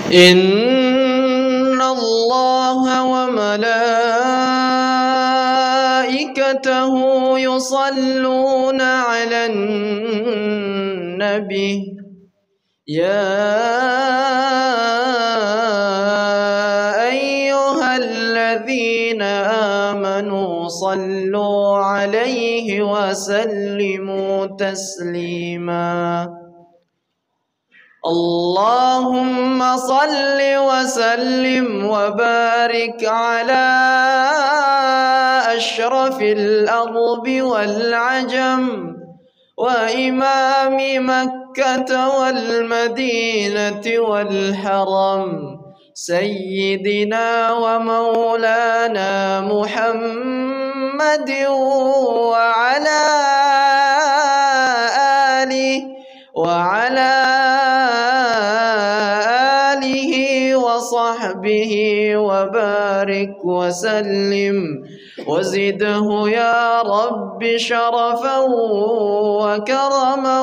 إن الله وملائكته يصلون على النبي يا أيها الذين آمنوا صلوا عليه وسلموا تسليما اللهم صل وسلم وبارك على أشرف الأرض والعجم وإمام مكة والمدينة والحرم سيدنا ومولانا محمد وعلى آله وصحبه وبارك وسلم وزده يا رب شرفا وكرما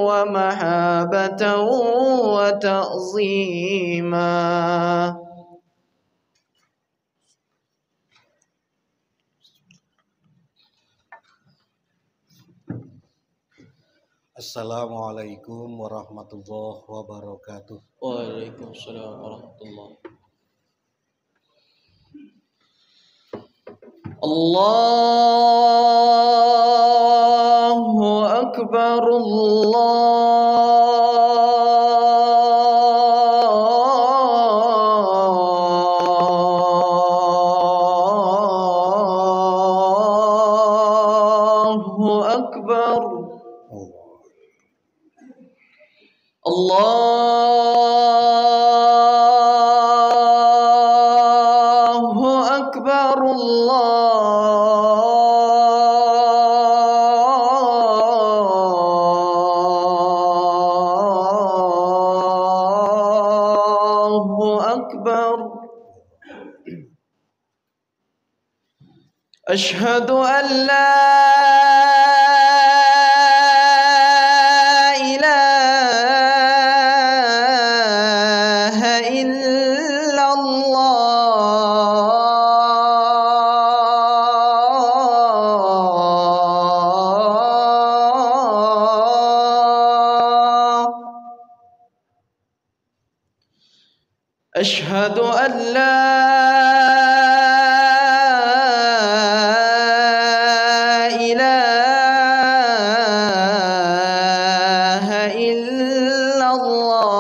ومحابة وتعظيما. Assalamualaikum warahmatullahi wabarakatuh. Waalaikumsalam warahmatullahi. Allahu Akbar, Allahu Akbar. Allahu Akbar, Allahu Akbar. Ashhadu an la أشهد أن لا إله إلا الله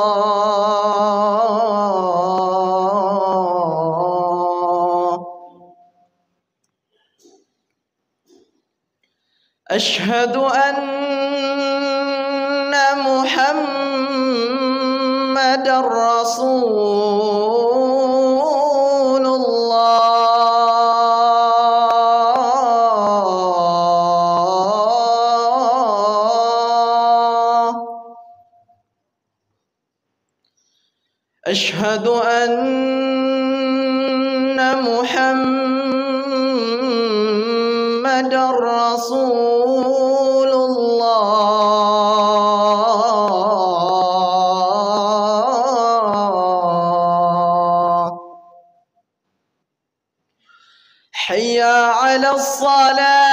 أشهد أن محمد رسول الله أشهد أن محمد رسول الله حي على الصلاة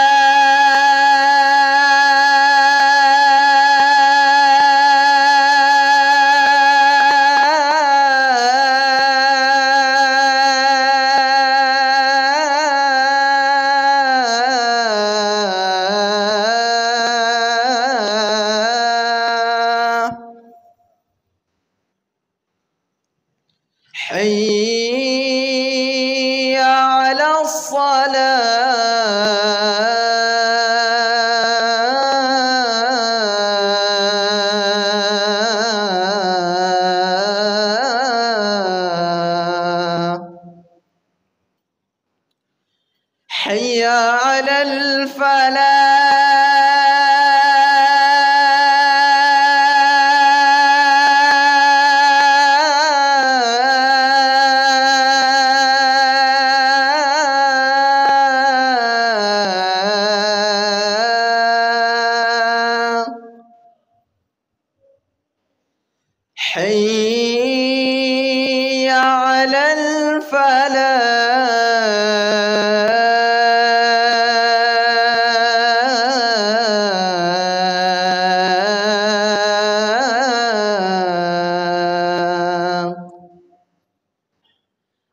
حي على الصلاة حي على الفلاح حي على الفلاح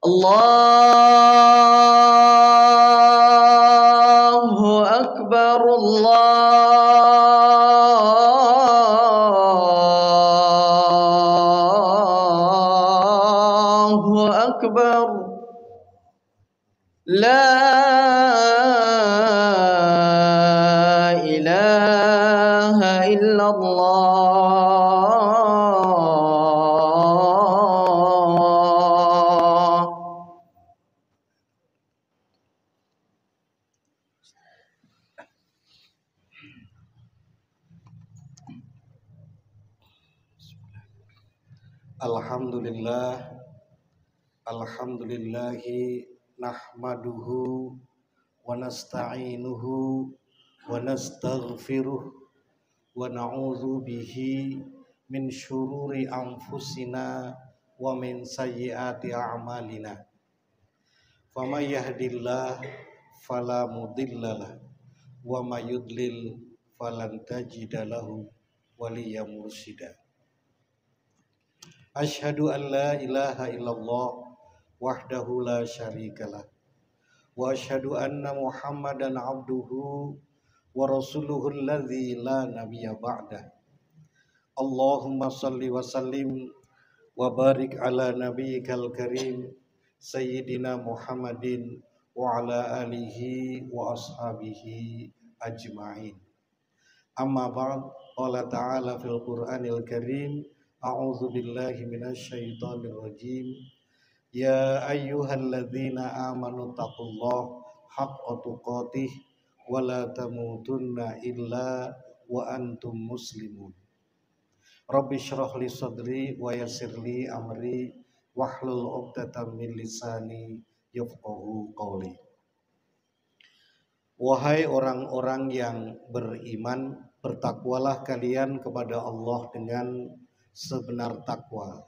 الله أكبر الله أكبر لا إله إلا الله. Alhamdulillahi nahmaduhu wa nasta'inuhu wa nastaghfiruh wa na'udzu bihi min syururi anfusina wa min sayyiati a'malina. Faman yahdillah fala mudhillalah wa may yudlil falan tajida lahu waliyyan mursyida. Asyhadu an la ilaha illallah wahdahu la syarikalah wa asyhadu anna Muhammadan abduhu wa rasuluhu alladzi la nabiyya ba'dah. Allahumma shalli wa sallim wa barik ala nabiyyikal karim sayyidina Muhammadin wa ala alihi wa ashabihi ajma'in. Amma ba'd, qala ta'ala fil Qur'anil Karim, a'udzu billahi minasy syaithanir rajim. Ya ayyuhalladzina amanu taqullaha haqqa tuqatih wa la tamutunna illa wa antum muslimun. Rabbi shrah li sadri wa yassir li amri wahlul 'uqdatam min lisani yafqahu qawli. Wahai orang-orang yang beriman, bertakwalah kalian kepada Allah dengan sebenar takwa,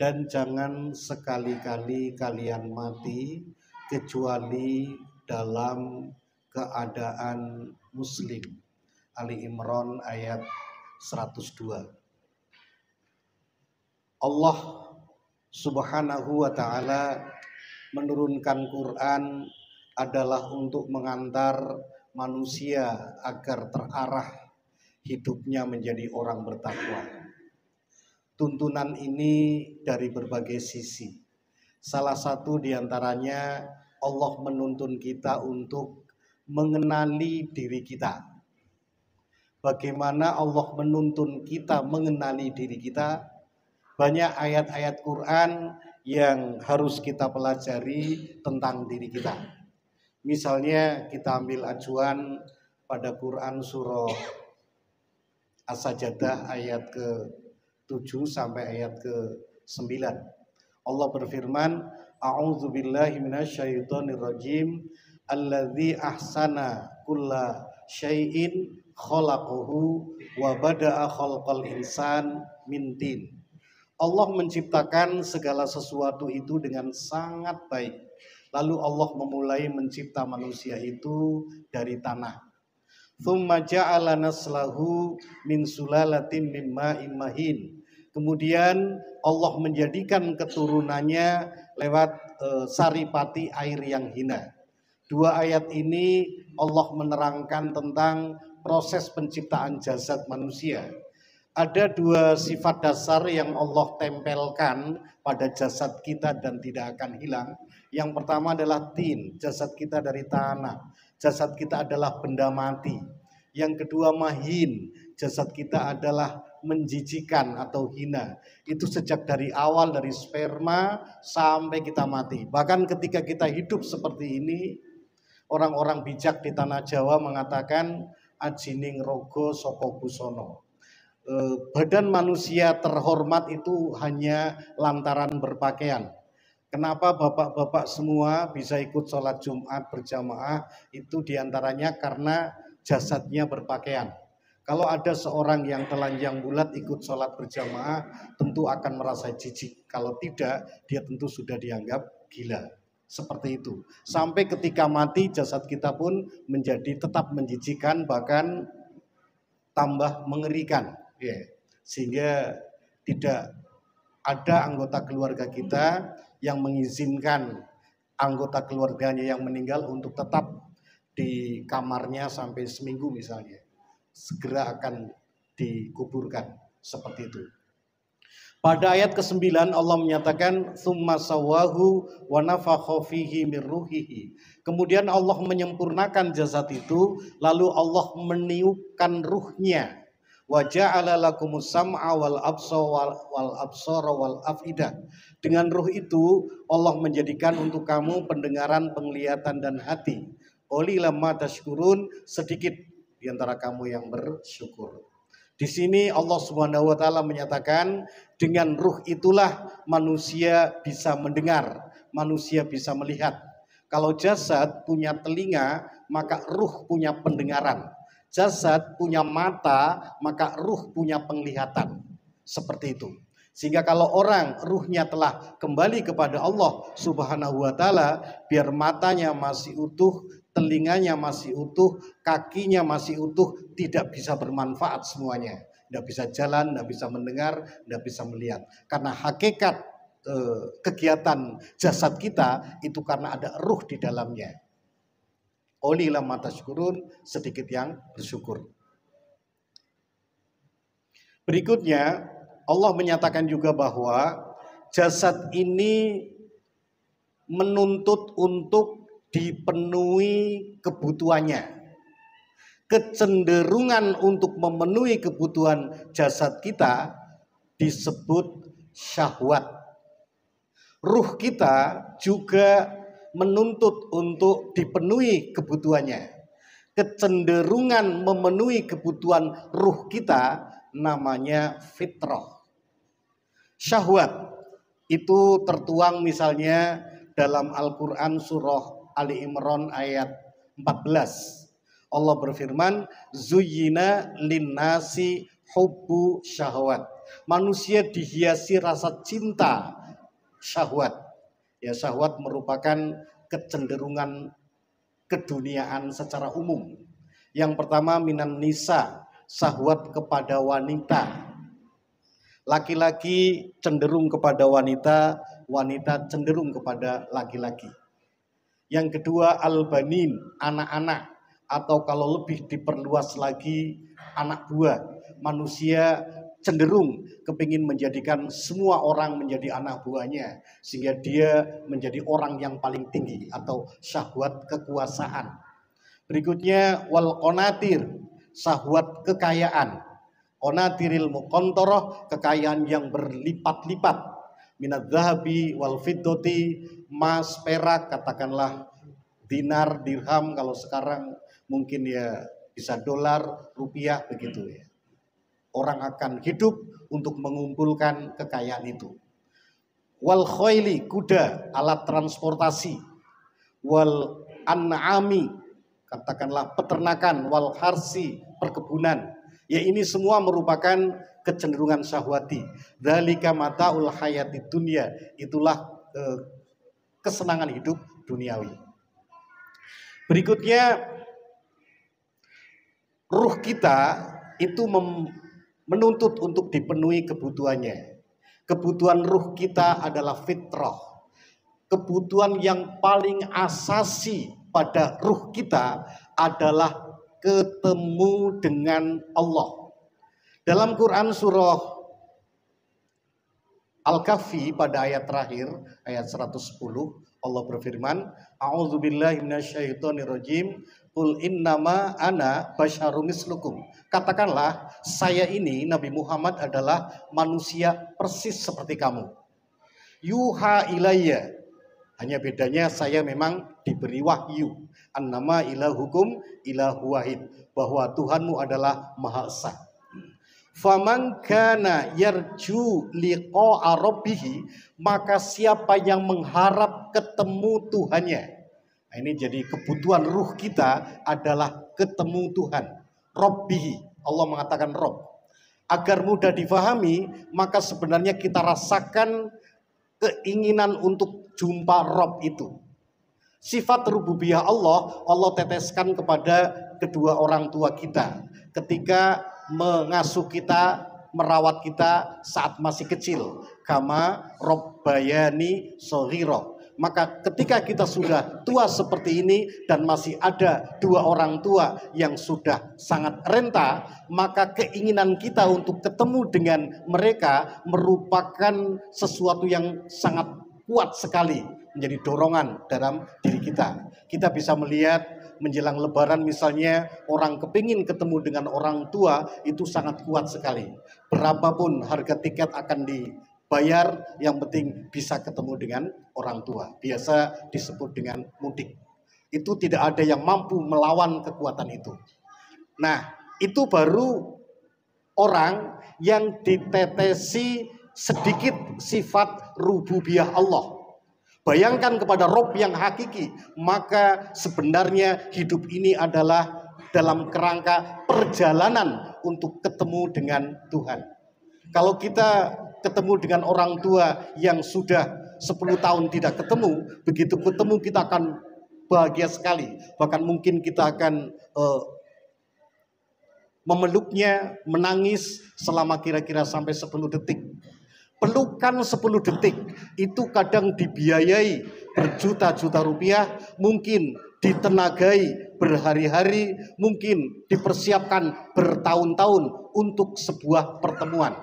dan jangan sekali-kali kalian mati kecuali dalam keadaan muslim. Ali Imran ayat 102. Allah Subhanahu wa ta'ala menurunkan Quran adalah untuk mengantar manusia agar terarah hidupnya menjadi orang bertakwa. Tuntunan ini dari berbagai sisi. Salah satu diantaranya Allah menuntun kita untuk mengenali diri kita. Bagaimana Allah menuntun kita mengenali diri kita? Banyak ayat-ayat Quran yang harus kita pelajari tentang diri kita. Misalnya kita ambil acuan pada Quran surah As-Sajdah ayat ke-7 sampai ayat ke-9. Allah berfirman, a'udzu billahi minasyaitonir rajim, alladzi ahsana kulla syai'in khalaqahu wa bada'a khalqal insan min tin. Allah menciptakan segala sesuatu itu dengan sangat baik. Lalu Allah memulai mencipta manusia itu dari tanah. Tsumma ja'ala naslahu min sulalatin min ma'in mahin. Kemudian Allah menjadikan keturunannya lewat saripati air yang hina. Dua ayat ini Allah menerangkan tentang proses penciptaan jasad manusia. Ada dua sifat dasar yang Allah tempelkan pada jasad kita dan tidak akan hilang. Yang pertama adalah tin, jasad kita dari tanah. Jasad kita adalah benda mati. Yang kedua mahin, jasad kita adalah menjijikan atau hina. Itu sejak dari awal, dari sperma sampai kita mati. Bahkan ketika kita hidup seperti ini, orang-orang bijak di tanah Jawa mengatakan ajining rogo soko busono. Badan manusia terhormat itu hanya lantaran berpakaian. Kenapa bapak-bapak semua bisa ikut sholat Jumat berjamaah? Itu diantaranya karena jasadnya berpakaian. Kalau ada seorang yang telanjang bulat ikut sholat berjamaah, tentu akan merasa jijik. Kalau tidak, dia tentu sudah dianggap gila. Seperti itu. Sampai ketika mati, jasad kita pun menjadi tetap menjijikkan, bahkan tambah mengerikan. Ya. Sehingga tidak ada anggota keluarga kita yang mengizinkan anggota keluarganya yang meninggal untuk tetap di kamarnya sampai seminggu misalnya. Segera akan dikuburkan, seperti itu. Pada ayat ke-9 Allah menyatakan tsumma sawahu wa nafakha fihi min ruhihi. Kemudian Allah menyempurnakan jasad itu, lalu Allah meniupkan ruhnya. Wa ja'ala lakumus sam'a wal absara wal afidah. Dengan ruh itu Allah menjadikan untuk kamu pendengaran, penglihatan dan hati. Qalilan ma tashkurun, sedikit di antara kamu yang bersyukur. Di sini Allah Subhanahu wa taala menyatakan dengan ruh itulah manusia bisa mendengar, manusia bisa melihat. Kalau jasad punya telinga, maka ruh punya pendengaran. Jasad punya mata, maka ruh punya penglihatan. Seperti itu. Sehingga kalau orang ruhnya telah kembali kepada Allah Subhanahu wa taala, biar matanya masih utuh, telinganya masih utuh, kakinya masih utuh, tidak bisa bermanfaat semuanya. Tidak bisa jalan, tidak bisa mendengar, tidak bisa melihat. Karena hakikat kegiatan jasad kita itu karena ada ruh di dalamnya. Qalilan ma tashkurun, sedikit yang bersyukur. Berikutnya Allah menyatakan juga bahwa jasad ini menuntut untuk dipenuhi kebutuhannya. Kecenderungan untuk memenuhi kebutuhan jasad kita disebut syahwat. Ruh kita juga menuntut untuk dipenuhi kebutuhannya. Kecenderungan memenuhi kebutuhan ruh kita namanya fitrah. Syahwat itu tertuang misalnya dalam Al-Quran surah Ali Imran ayat 14. Allah berfirman, zuyyina linnasi hubbu syahwat. Manusia dihiasi rasa cinta syahwat. Ya, syahwat merupakan kecenderungan keduniaan secara umum. Yang pertama minan nisa, syahwat kepada wanita. Laki-laki cenderung kepada wanita, wanita cenderung kepada laki-laki. Yang kedua al-banin, anak-anak, atau kalau lebih diperluas lagi anak buah. Manusia cenderung kepingin menjadikan semua orang menjadi anak buahnya, sehingga dia menjadi orang yang paling tinggi atau syahwat kekuasaan. Berikutnya wal qanatir, syahwat kekayaan. Qanatiril muqantarah, kekayaan yang berlipat-lipat. Minadz zahabi wal fiddati, emas, perak, katakanlah dinar, dirham, kalau sekarang mungkin ya bisa dolar, rupiah, begitu ya. Orang akan hidup untuk mengumpulkan kekayaan itu. Wal khayli, kuda, alat transportasi. Wal an'ami, katakanlah peternakan. Wal harsi, perkebunan. Ya, ini semua merupakan kecenderungan syahwati. Dzalika mataul hayati dunya, itulah kesenangan hidup duniawi. Berikutnya, ruh kita itu menuntut untuk dipenuhi kebutuhannya. Kebutuhan ruh kita adalah fitrah. Kebutuhan yang paling asasi pada ruh kita adalah ketemu dengan Allah. Dalam Quran surah Al-Kahfi pada ayat terakhir, ayat 110, Allah berfirman, A'udzubillahi minasyaitonirrajim, Qul innama ana basyarum mislukum. Katakanlah, saya ini Nabi Muhammad adalah manusia persis seperti kamu. Yuha ilayya, hanya bedanya saya memang diberi wahyu. Annama ilahukum ilahu wahid, bahwa Tuhanmu adalah Maha Esa. Faman kana yarju liqa'a rabbih, maka siapa yang mengharap ketemu Tuhannya. Nah, ini jadi kebutuhan ruh kita adalah ketemu Tuhan. Rabbih, Allah mengatakan Rob. Agar mudah difahami, maka sebenarnya kita rasakan keinginan untuk jumpa Rob itu. Sifat rububiyah Allah teteskan kepada kedua orang tua kita ketika mengasuh kita, merawat kita saat masih kecil. Kama robbayani shaghira. Maka ketika kita sudah tua seperti ini dan masih ada dua orang tua yang sudah sangat renta, maka keinginan kita untuk ketemu dengan mereka merupakan sesuatu yang sangat kuat sekali, menjadi dorongan dalam diri kita. Kita bisa melihat menjelang lebaran misalnya, orang kepingin ketemu dengan orang tua itu sangat kuat sekali. Berapapun harga tiket akan dibayar, yang penting bisa ketemu dengan orang tua. Biasa disebut dengan mudik. Itu tidak ada yang mampu melawan kekuatan itu. Nah, itu baru orang yang ditetesi sedikit sifat rububiyah Allah. Bayangkan kepada Rob yang hakiki, maka sebenarnya hidup ini adalah dalam kerangka perjalanan untuk ketemu dengan Tuhan. Kalau kita ketemu dengan orang tua yang sudah 10 tahun tidak ketemu, begitu ketemu kita akan bahagia sekali. Bahkan mungkin kita akan memeluknya, menangis selama kira-kira sampai 10 detik. Pelukan 10 detik itu kadang dibiayai berjuta-juta rupiah, mungkin ditenagai berhari-hari, mungkin dipersiapkan bertahun-tahun untuk sebuah pertemuan.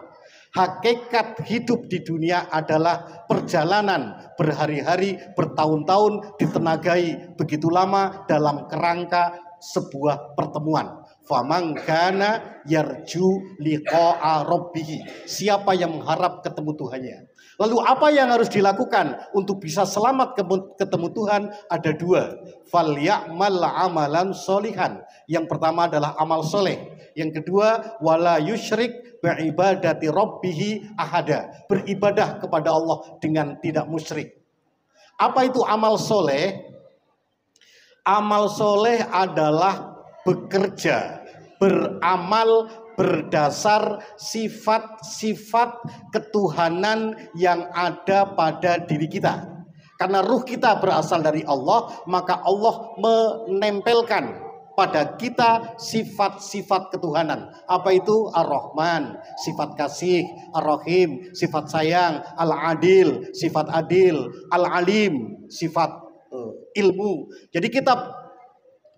Hakikat hidup di dunia adalah perjalanan berhari-hari, bertahun-tahun, ditenagai begitu lama dalam kerangka sebuah pertemuan. Faman kana yarju liqa'a rabbih. Siapa yang mengharap ketemu Tuhannya. Lalu apa yang harus dilakukan untuk bisa selamat ketemu Tuhan? Ada dua. Falyamal amalan solihan. Yang pertama adalah amal soleh. Yang kedua, wala yusyrik bi'ibadati rabbih ahada. Beribadah kepada Allah dengan tidak musyrik. Apa itu amal soleh? Amal soleh adalah bekerja, beramal berdasar sifat-sifat ketuhanan yang ada pada diri kita. Karena ruh kita berasal dari Allah, maka Allah menempelkan pada kita sifat-sifat ketuhanan. Apa itu? Ar-Rahman, sifat kasih, Ar-Rahim, sifat sayang, Al-Adil, sifat adil, Al-Alim, sifat ilmu. Jadi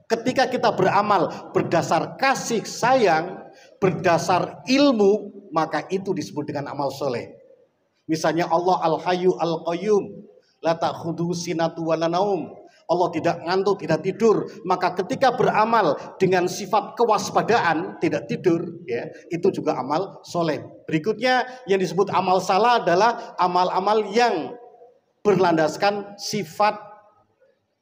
ketika kita beramal berdasar kasih sayang, berdasar ilmu, maka itu disebut dengan amal soleh. Misalnya Allah Al-Hayyu Al-Qayyum, la ta'khudhuhu sinatu wa la naum. Allah tidak ngantuk, tidak tidur. Maka ketika beramal dengan sifat kewaspadaan, tidak tidur, ya, itu juga amal soleh. Berikutnya yang disebut amal salah adalah amal-amal yang berlandaskan sifat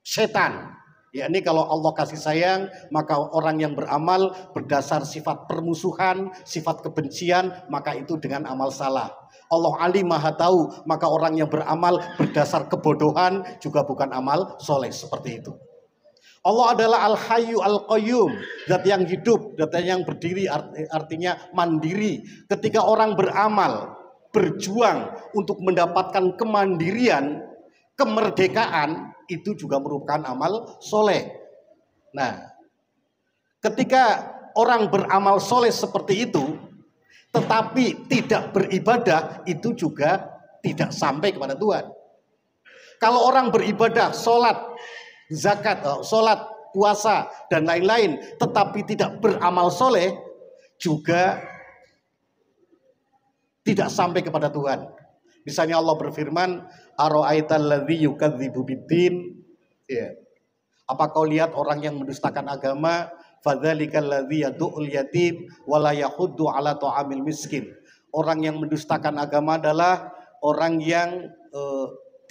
setan. Ya, ini kalau Allah kasih sayang, maka orang yang beramal berdasar sifat permusuhan, sifat kebencian, maka itu dengan amal salah. Allah alim maha tahu, maka orang yang beramal berdasar kebodohan juga bukan amal soleh, seperti itu. Allah adalah Al-Hayyu Al-Qayyum, zat yang hidup, zat yang berdiri, artinya mandiri. Ketika orang beramal, berjuang untuk mendapatkan kemandirian, kemerdekaan, itu juga merupakan amal soleh. Nah, ketika orang beramal soleh seperti itu, tetapi tidak beribadah, itu juga tidak sampai kepada Tuhan. Kalau orang beribadah, sholat, zakat, sholat, puasa, dan lain-lain, tetapi tidak beramal soleh, juga tidak sampai kepada Tuhan. Misalnya Allah berfirman, Ara'aital ladzi yukadzibu biddin. Ya. Apa kau lihat orang yang mendustakan agama? Fadzalikal ladzi yad'ul yatim wa la yahuddu 'ala ta'amil miskin. Orang yang mendustakan agama adalah orang yang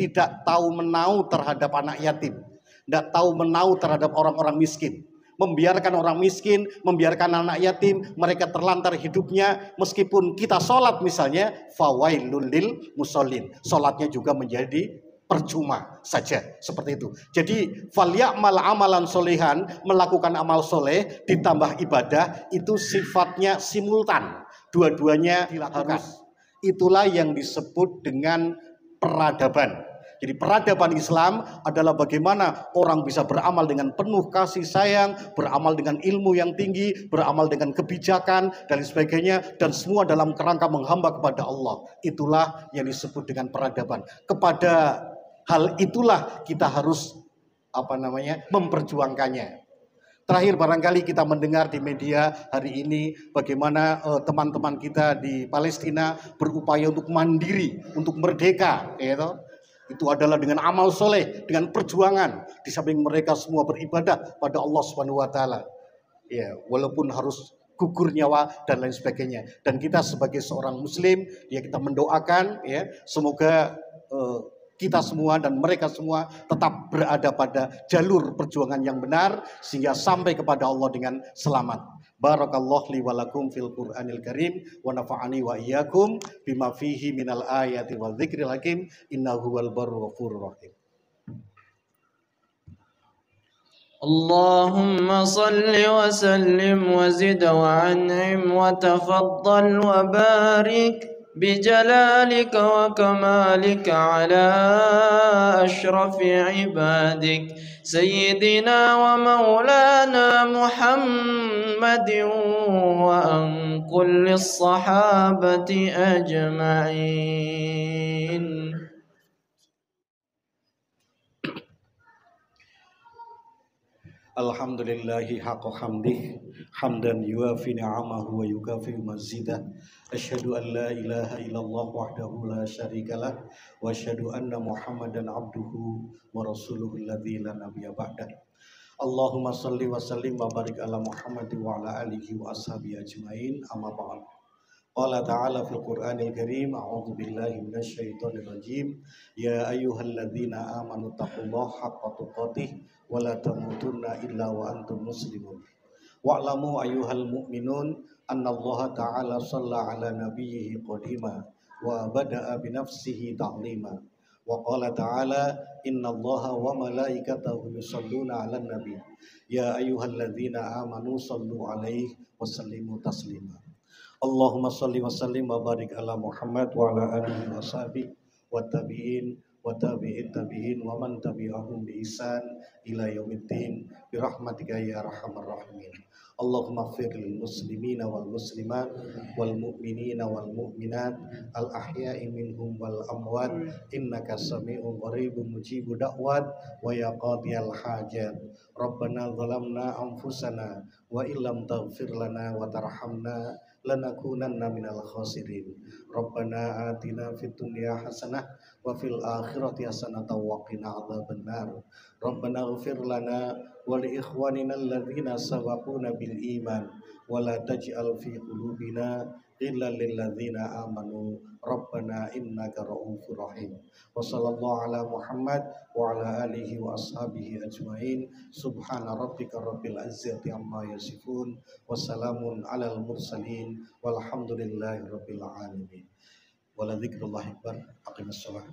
tidak tahu menau terhadap anak yatim, tidak tahu menau terhadap orang-orang miskin. Membiarkan orang miskin, membiarkan anak yatim, mereka terlantar hidupnya. Meskipun kita sholat misalnya, fawailul lil musallin, sholatnya juga menjadi percuma saja, seperti itu. Jadi falyamal amalan solehan, melakukan amal soleh ditambah ibadah, itu sifatnya simultan, dua-duanya dilakukan. Itulah yang disebut dengan peradaban. Jadi peradaban Islam adalah bagaimana orang bisa beramal dengan penuh kasih sayang, beramal dengan ilmu yang tinggi, beramal dengan kebijakan dan sebagainya, dan semua dalam kerangka menghamba kepada Allah. Itulah yang disebut dengan peradaban. Kepada hal itulah kita harus memperjuangkannya. Terakhir barangkali kita mendengar di media hari ini bagaimana teman-teman kita di Palestina berupaya untuk mandiri, untuk merdeka, itu adalah dengan amal soleh, dengan perjuangan. Di samping mereka semua beribadah pada Allah Subhanahu Wa Taala, ya, walaupun harus gugur nyawa dan lain sebagainya. Dan kita sebagai seorang Muslim, ya, kita mendoakan, ya, semoga kita semua dan mereka semua tetap berada pada jalur perjuangan yang benar sehingga sampai kepada Allah dengan selamat. Barakallahu li wa lakum fil Qur'anil Karim wa nafa'ani wa iyyakum bima fihi minal ayati wa dzikril hakim innahu huwal barru ghafurur rahim. Allahumma salli wa sallim wa zid wa an'im wa tafaddal wa barik بجلالك وكمالك على أشرف عبادك سيدنا ومولانا محمد وعن كل الصحابة أجمعين. Alhamdulillahi haqqa hamdih hamdan yuafi ni'amahu wa yukafi mazidah. Asyhadu an la ilaha illallah wahdahu la syarikalah wa asyhadu anna Muhammadan abduhu wa rasuluhu alladzi la nabiyya ba'dah. Allahumma shalli wa sallim wa barik ala Muhammad wa ala alihi wa ashabihi ajmain. Amma ba'd. Qala ta'ala fil Qur'anil Karim, a'udzu billahi minasyaitonir rajim. Ya ayyuhalladzina amanu taqullaha haqqa tuqatih wa la tamutunna illa wa antum muslimun. Wa'lamu ayyuhal mu'minun annallaha ta'ala shalla ala nabiyhi qadima wa bada'a bi nafsihi ta'lima. Wa qala ta'ala innallaha wa malaikatahu yusholluna 'alan nabi. Ya ayyuhalladzina amanu shallu 'alaihi wa sallimu taslima. Allahumma shalli wa sallim wa barik ala Muhammad wa ala alihi wa sahbihi wa tabi'in wa tabi'in tabi'in wa man tabi'ahum bi ihsan ila yaumiddin bi rahmatika ya arhamar rahimin. Allahumma ighfir lil muslimina wal muslimat wal mu'minina wal mu'minat al ahya'i minhum wal amwat innaka sami'un qaribun mujibud da'wat wa ya qadiyal hajat. Rabbana zalamna anfusana wa illam taghfir lana wa tarhamna lanakunanna minal khasirin. Rabbana atina fid dunya hasanah wa fil akhirati hasanah wa qina adzabannar. Rabbana ighfir lana wa li ikhwanina alladzina sabaquna bil iman wa la taj'al fi qulubina ghillan lil ladzina amanu Rabbana innaka ra'ufur rahim. Wa sallallahu ala Muhammad wa ala alihi wa ashabihi ajmain. Subhana rabbika rabbil izzati amma yasifun wa salamun alal mursalin walhamdulillahi rabbil alamin. Wa la dzikrullahi akbar. Aqimus shalah.